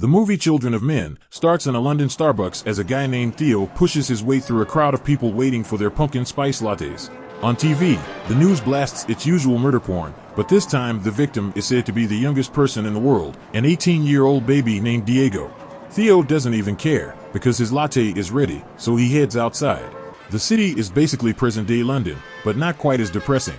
The movie Children of Men starts in a London Starbucks as a guy named Theo pushes his way through a crowd of people waiting for their pumpkin spice lattes. On TV, the news blasts its usual murder porn, but this time the victim is said to be the youngest person in the world, an 18-year-old baby named Diego. Theo doesn't even care, because his latte is ready, so he heads outside. The city is basically present-day London, but not quite as depressing.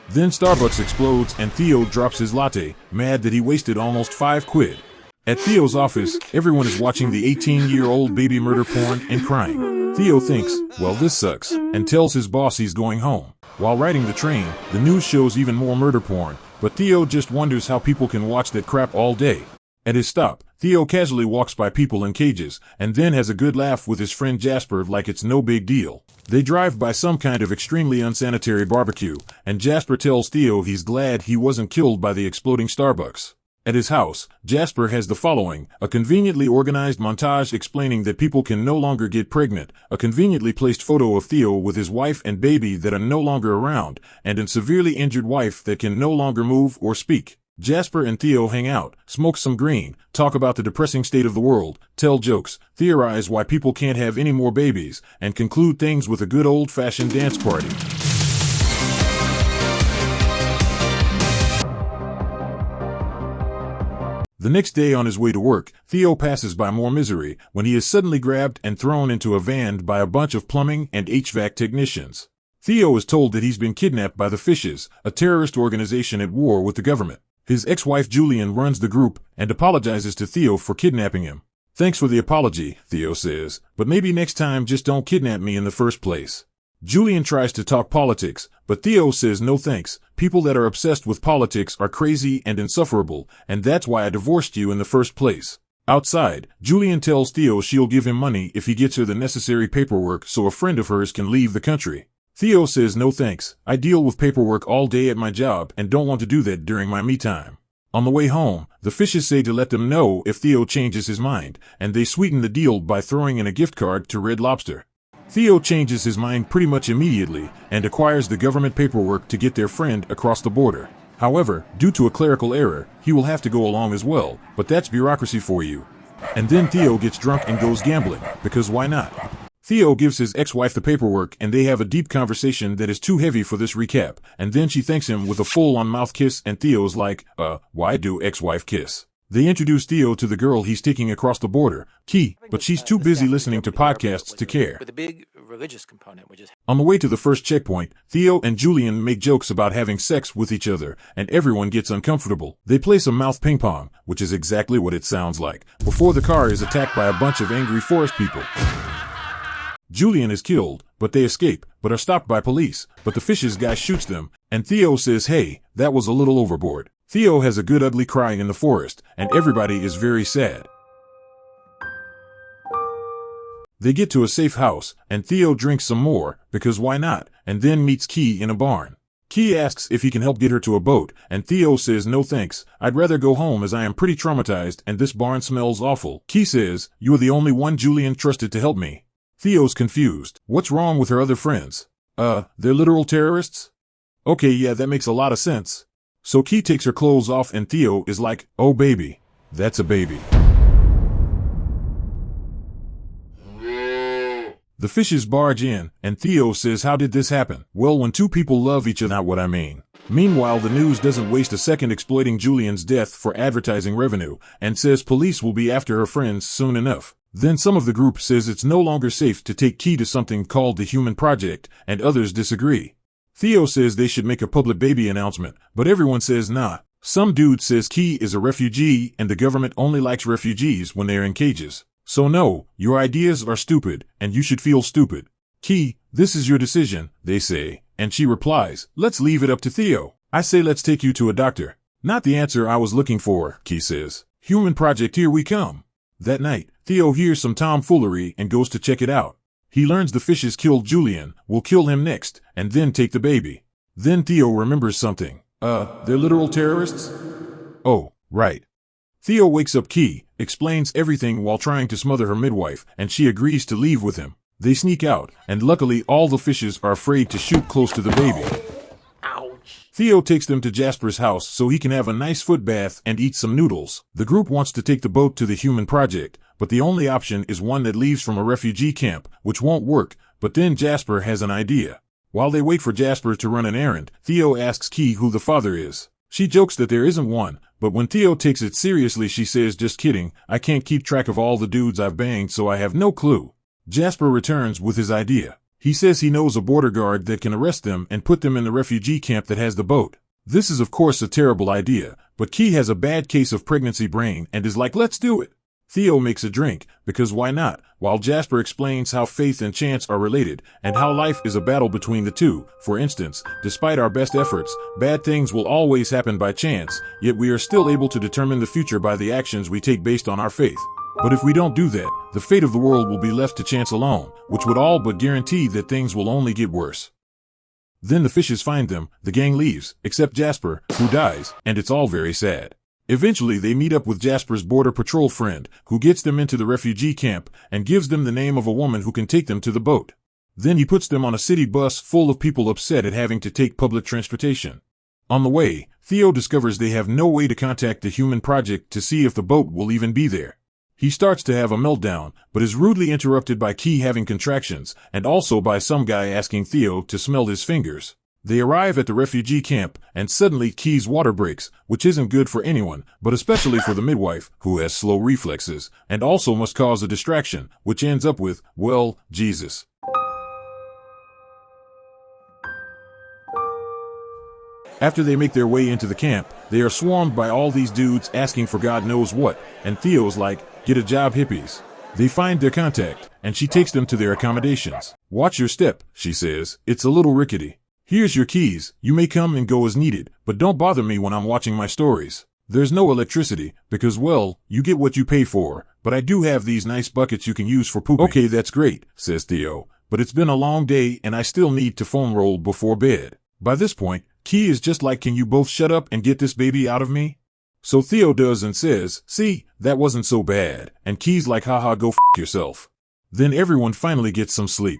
Then Starbucks explodes and Theo drops his latte, mad that he wasted almost £5. At Theo's office, everyone is watching the 18-year-old baby murder porn and crying. Theo thinks, well, this sucks, and tells his boss he's going home. While riding the train, the news shows even more murder porn, but Theo just wonders how people can watch that crap all day. At his stop, Theo casually walks by people in cages, and then has a good laugh with his friend Jasper like it's no big deal. They drive by some kind of extremely unsanitary barbecue, and Jasper tells Theo he's glad he wasn't killed by the exploding Starbucks. At his house, Jasper has the following: a conveniently organized montage explaining that people can no longer get pregnant, a conveniently placed photo of Theo with his wife and baby that are no longer around, and a severely injured wife that can no longer move or speak. Jasper and Theo hang out, smoke some green, talk about the depressing state of the world, tell jokes, theorize why people can't have any more babies, and conclude things with a good old-fashioned dance party. The next day on his way to work, Theo passes by more misery when he is suddenly grabbed and thrown into a van by a bunch of plumbing and HVAC technicians. Theo is told that he's been kidnapped by the Fishes, a terrorist organization at war with the government. His ex-wife Julian runs the group and apologizes to Theo for kidnapping him. "Thanks for the apology," Theo says, "but maybe next time just don't kidnap me in the first place." Julian tries to talk politics, but Theo says no thanks. People that are obsessed with politics are crazy and insufferable, and that's why I divorced you in the first place. Outside, Julian tells Theo she'll give him money if he gets her the necessary paperwork so a friend of hers can leave the country. Theo says no thanks, I deal with paperwork all day at my job and don't want to do that during my me time. On the way home, the Fishes say to let them know if Theo changes his mind, and they sweeten the deal by throwing in a gift card to Red Lobster. Theo changes his mind pretty much immediately and acquires the government paperwork to get their friend across the border. However, due to a clerical error, he will have to go along as well, but that's bureaucracy for you. And then Theo gets drunk and goes gambling, because why not? Theo gives his ex-wife the paperwork and they have a deep conversation that is too heavy for this recap, and then she thanks him with a full-on mouth kiss and Theo's like, why do ex-wife kiss? They introduce Theo to the girl he's taking across the border, Key, but she's too busy listening to podcasts to care. With a big religious component, which is... On the way to the first checkpoint, Theo and Julian make jokes about having sex with each other, and everyone gets uncomfortable. They play some mouth ping pong, which is exactly what it sounds like, before the car is attacked by a bunch of angry forest people. Julian is killed, but they escape, but are stopped by police, but the Fishes guy shoots them, and Theo says, hey, that was a little overboard. Theo has a good ugly cry in the forest, and everybody is very sad. They get to a safe house, and Theo drinks some more, because why not, and then meets Key in a barn. Key asks if he can help get her to a boat, and Theo says no thanks, I'd rather go home as I am pretty traumatized and this barn smells awful. Key says, you are the only one Julian trusted to help me. Theo's confused. What's wrong with her other friends? They're literal terrorists? Okay, yeah, that makes a lot of sense. So Key takes her clothes off and Theo is like, oh baby, that's a baby. The Fishes barge in, and Theo says how did this happen? Well, when two people love each other, not what I mean. Meanwhile, the news doesn't waste a second exploiting Julian's death for advertising revenue, and says police will be after her friends soon enough. Then some of the group says it's no longer safe to take Key to something called the Human Project, and others disagree. Theo says they should make a public baby announcement, but everyone says nah. Some dude says Key is a refugee and the government only likes refugees when they're in cages. So no, your ideas are stupid, and you should feel stupid. Key, this is your decision, they say, and she replies, let's leave it up to Theo. I say let's take you to a doctor. Not the answer I was looking for, Key says. Human Project, here we come. That night, Theo hears some tomfoolery and goes to check it out. He learns the Fishes killed Julian, will kill him next, and then take the baby. Then Theo remembers something. They're literal terrorists? Oh, right. Theo wakes up Key, explains everything while trying to smother her midwife, and she agrees to leave with him. They sneak out, and luckily all the Fishes are afraid to shoot close to the baby. Ouch. Theo takes them to Jasper's house so he can have a nice foot bath and eat some noodles. The group wants to take the boat to the human project, but the only option is one that leaves from a refugee camp, which won't work, but then Jasper has an idea. While they wait for Jasper to run an errand, Theo asks Key who the father is. She jokes that there isn't one, but when Theo takes it seriously she says, "Just kidding, I can't keep track of all the dudes I've banged so I have no clue." Jasper returns with his idea. He says he knows a border guard that can arrest them and put them in the refugee camp that has the boat. This is of course a terrible idea, but Key has a bad case of pregnancy brain and is like, "Let's do it." Theo makes a drink, because why not, while Jasper explains how faith and chance are related, and how life is a battle between the two. For instance, despite our best efforts, bad things will always happen by chance, yet we are still able to determine the future by the actions we take based on our faith. But if we don't do that, the fate of the world will be left to chance alone, which would all but guarantee that things will only get worse. Then the fishes find them, the gang leaves, except Jasper, who dies, and it's all very sad. Eventually they meet up with Jasper's border patrol friend, who gets them into the refugee camp, and gives them the name of a woman who can take them to the boat. Then he puts them on a city bus full of people upset at having to take public transportation. On the way, Theo discovers they have no way to contact the human project to see if the boat will even be there. He starts to have a meltdown, but is rudely interrupted by Key having contractions, and also by some guy asking Theo to smell his fingers. They arrive at the refugee camp, and suddenly Key's water breaks, which isn't good for anyone, but especially for the midwife, who has slow reflexes, and also must cause a distraction, which ends up with, well, Jesus. After they make their way into the camp, they are swarmed by all these dudes asking for God knows what, and Theo's like, "Get a job, hippies." They find their contact, and she takes them to their accommodations. "Watch your step," she says, "it's a little rickety. Here's your keys, you may come and go as needed, but don't bother me when I'm watching my stories. There's no electricity, because well, you get what you pay for, but I do have these nice buckets you can use for pooping." "Okay, that's great," says Theo, "but it's been a long day and I still need to foam roll before bed." By this point, Key is just like, "Can you both shut up and get this baby out of me?" So Theo does and says, "See, that wasn't so bad," and Key's like, "Haha, go f*** yourself." Then everyone finally gets some sleep.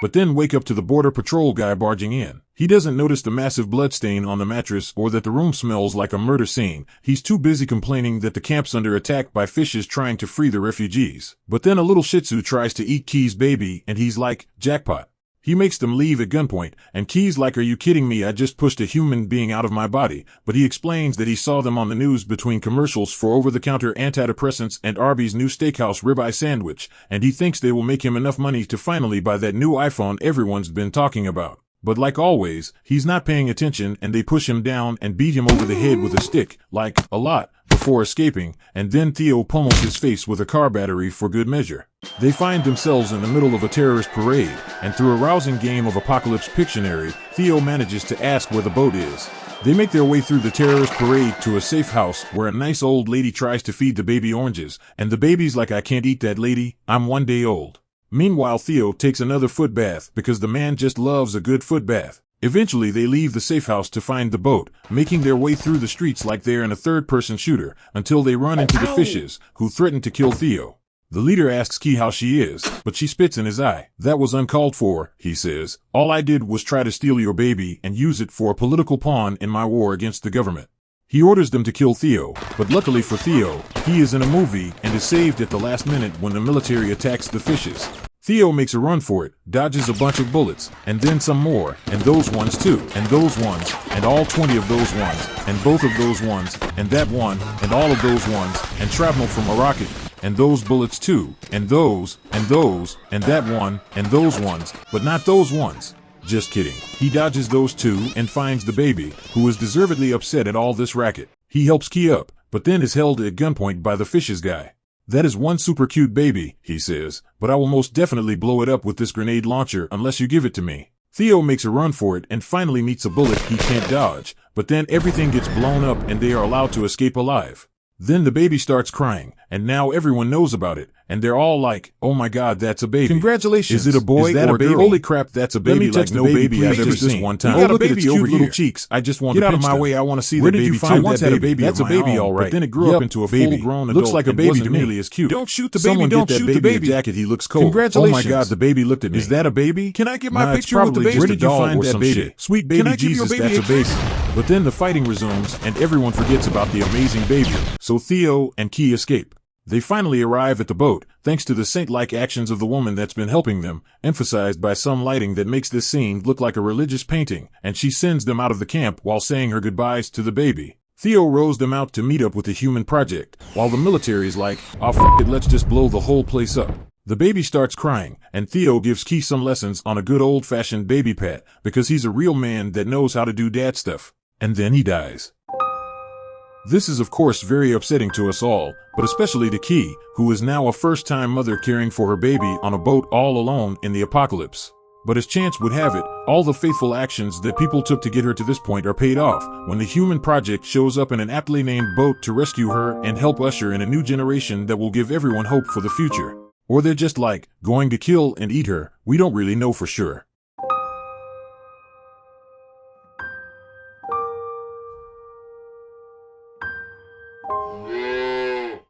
But then wake up to the border patrol guy barging in. He doesn't notice the massive bloodstain on the mattress or that the room smells like a murder scene. He's too busy complaining that the camp's under attack by fishes trying to free the refugees. But then a little shih tzu tries to eat Key's baby and he's like, "Jackpot." He makes them leave at gunpoint, and Key's like, "Are you kidding me? I just pushed a human being out of my body." But he explains that he saw them on the news between commercials for over-the-counter antidepressants and Arby's new steakhouse ribeye sandwich, and he thinks they will make him enough money to finally buy that new iPhone everyone's been talking about. But like always, he's not paying attention and they push him down and beat him over the head with a stick, like, a lot, before escaping, and then Theo pummels his face with a car battery for good measure. They find themselves in the middle of a terrorist parade, and through a rousing game of Apocalypse Pictionary, Theo manages to ask where the boat is. They make their way through the terrorist parade to a safe house where a nice old lady tries to feed the baby oranges, and the baby's like, "I can't eat that, lady, I'm 1 day old." Meanwhile, Theo takes another foot bath because the man just loves a good foot bath. Eventually, they leave the safe house to find the boat, making their way through the streets like they're in a third-person shooter, until they run into the fishes, who threaten to kill Theo. The leader asks Key how she is, but she spits in his eye. "That was uncalled for," he says. "All I did was try to steal your baby and use it for a political pawn in my war against the government." He orders them to kill Theo, but luckily for Theo, he is in a movie and is saved at the last minute when the military attacks the fishes. Theo makes a run for it, dodges a bunch of bullets, and then some more, and those ones too, and those ones, and all 20 of those ones, and both of those ones, and that one, and all of those ones, and shrapnel from a rocket, and those bullets too, and those, and those, and that one, and those ones, but not those ones. Just kidding. He dodges those two and finds the baby, who is deservedly upset at all this racket. He helps Key up, but then is held at gunpoint by the fishes guy. "That is one super cute baby," he says, "but I will most definitely blow it up with this grenade launcher unless you give it to me." Theo makes a run for it and finally meets a bullet he can't dodge, but then everything gets blown up and they are allowed to escape alive. Then the baby starts crying, and now everyone knows about it, and they're all like, "Oh my God, that's a baby! Congratulations! Is it a boy Is that or a baby? Holy crap, that's a baby! me touch Like the no baby, baby I've please. ever Just seen. this One time. You got Oh, a look at its baby cute over little here. cheeks. I just want Get to out of pinch my them. way! I want to see Where the did baby. you find I once that had a baby? baby. That's a of my baby, own. all right. But then it grew Yep, up into a baby. full-grown adult. Looks like a and baby wasn't to me. nearly as cute. Don't shoot the baby! Someone Don't get that shoot baby the baby! a jacket. He looks cold. Congratulations! Oh my God, the baby looked at me. Is that a baby? Can I get my Nah, it's picture with the probably baby? just Where a did you dog find or that some baby? shit. Sweet Can baby I give you a Jesus, baby that's a a kiss? baby. But then the fighting resumes, and everyone forgets about the amazing baby. So Theo and Key escape. They finally arrive at the boat, thanks to the saint-like actions of the woman that's been helping them, emphasized by some lighting that makes this scene look like a religious painting, and she sends them out of the camp while saying her goodbyes to the baby. Theo rows them out to meet up with the human project, while the military's like, "Oh f*** it, let's just blow the whole place up." The baby starts crying, and Theo gives Key some lessons on a good old-fashioned baby pat, because he's a real man that knows how to do dad stuff. And then he dies. This is of course very upsetting to us all, but especially to Key, who is now a first-time mother caring for her baby on a boat all alone in the apocalypse. But as chance would have it, all the faithful actions that people took to get her to this point are paid off when the human project shows up in an aptly named boat to rescue her and help usher in a new generation that will give everyone hope for the future. Or they're just like, going to kill and eat her, we don't really know for sure.